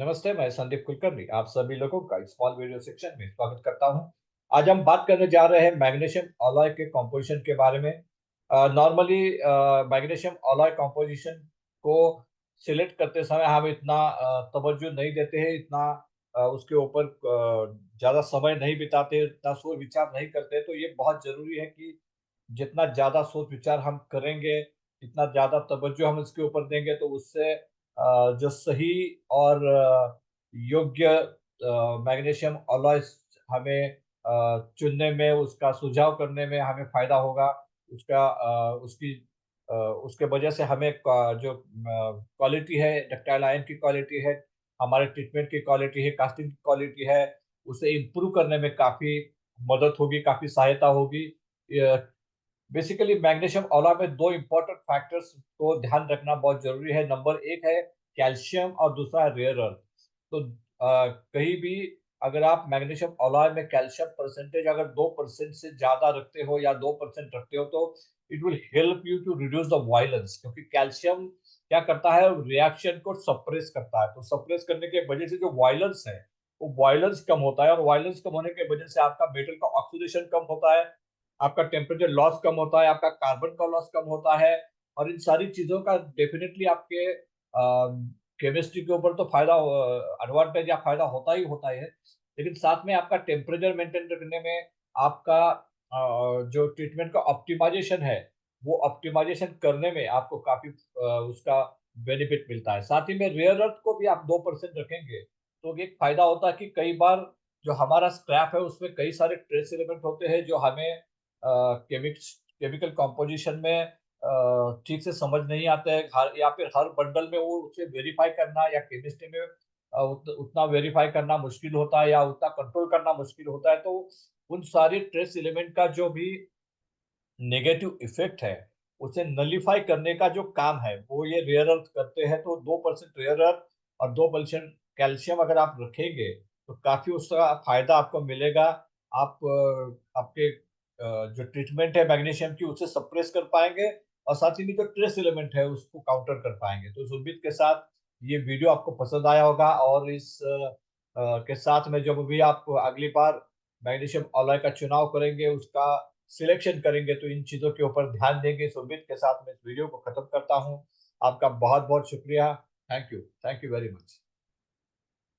नमस्ते, मैं संदीप कुलकर्णी आप सभी लोगों का स्मॉल वीडियो सेक्शन में स्वागत करता हूं। आज हम बात करने जा रहे हैं मैग्नीशियम अलॉय के कंपोजिशन के बारे में। नॉर्मली मैग्नीशियम अलॉय कंपोजिशन को सिलेक्ट करते समय हम इतना तवज्जो नहीं देते हैं, इतना उसके ऊपर ज़्यादा समय नहीं बिताते, इतना सोच विचार नहीं करते। तो ये बहुत ज़रूरी है कि जितना ज़्यादा सोच विचार हम करेंगे, जितना ज़्यादा तवज्जो हम इसके ऊपर देंगे, तो उससे जो सही और योग्य मैग्नीशियम अलॉयस हमें चुनने में, उसका सुझाव करने में हमें फ़ायदा होगा। उसके वजह से हमें जो क्वालिटी है, डक्टाइल आयन की क्वालिटी है, हमारे ट्रीटमेंट की क्वालिटी है, कास्टिंग की क्वालिटी है, उसे इम्प्रूव करने में काफ़ी मदद होगी, काफ़ी सहायता होगी। बेसिकली मैग्नीशियम अलॉय में 2 इम्पोर्टेंट फैक्टर्स को ध्यान रखना बहुत ज़रूरी है। नंबर 1 है कैल्शियम और दूसरा है रेयर अर्थ। तो कहीं भी अगर आप मैग्नीशियम अलॉय में कैल्शियम परसेंटेज अगर 2% से ज़्यादा रखते हो या 2% रखते हो, तो it will help you to reduce the violence, क्योंकि कैल्शियम क्या करता है, रिएक्शन को सप्रेस करता है। तो सप्रेस करने की वजह से जो वायलेंस है, वो वायलेंस कम होता है, और वायलेंस कम होने की वजह से आपका मेटल का ऑक्सीडेशन कम होता है, आपका टेम्परेचर लॉस कम होता है, आपका कार्बन का लॉस कम होता है। और इन सारी चीज़ों का डेफ़िनेटली आपके केमिस्ट्री के ऊपर तो फ़ायदा एडवांटेज या फ़ायदा होता ही होता है। लेकिन साथ में आपका टेम्परेचर मेंटेन रखने में, आपका जो ट्रीटमेंट का ऑप्टिमाइज़ेशन है, वो ऑप्टिमाइज़ेशन करने में आपको काफ़ी उसका बेनिफिट मिलता है। साथ ही में रेयर अर्थ को भी आप 2% रखेंगे, तो एक फ़ायदा होता है कि कई बार जो हमारा स्क्रैप है, उसमें कई सारे ट्रेस एलिमेंट होते हैं जो हमें केमिकल कंपोजिशन में ठीक से समझ नहीं आता है, हर या फिर हर बंडल में वो उसे वेरीफाई करना या केमिस्ट्री में उतना वेरीफाई करना मुश्किल होता है या उतना कंट्रोल करना मुश्किल होता है। तो उन सारे ट्रेस एलिमेंट का जो भी नेगेटिव इफ़ेक्ट है, उसे नलिफ़ाई करने का जो काम है, वो ये रेयर अर्थ करते हैं। तो 2% रेयर अर्थ और 2% कैल्शियम अगर आप रखेंगे, तो काफ़ी उसका फ़ायदा आपको मिलेगा। आप आपके जो ट्रीटमेंट है मैग्नीशियम की, उसे सप्रेस कर पाएँगे, और साथ ही में जो ट्रेस एलिमेंट है, उसको काउंटर कर पाएँगे। तो इस उम्मीद के साथ ये वीडियो आपको पसंद आया होगा, और इस के साथ में जब भी आप अगली बार मैग्नीशियम अलॉय का चुनाव करेंगे, उसका सिलेक्शन करेंगे, तो इन चीज़ों के ऊपर ध्यान देंगे। इस उम्मीद के साथ मैं इस वीडियो को खत्म करता हूँ। आपका बहुत-बहुत शुक्रिया। Thank you very much.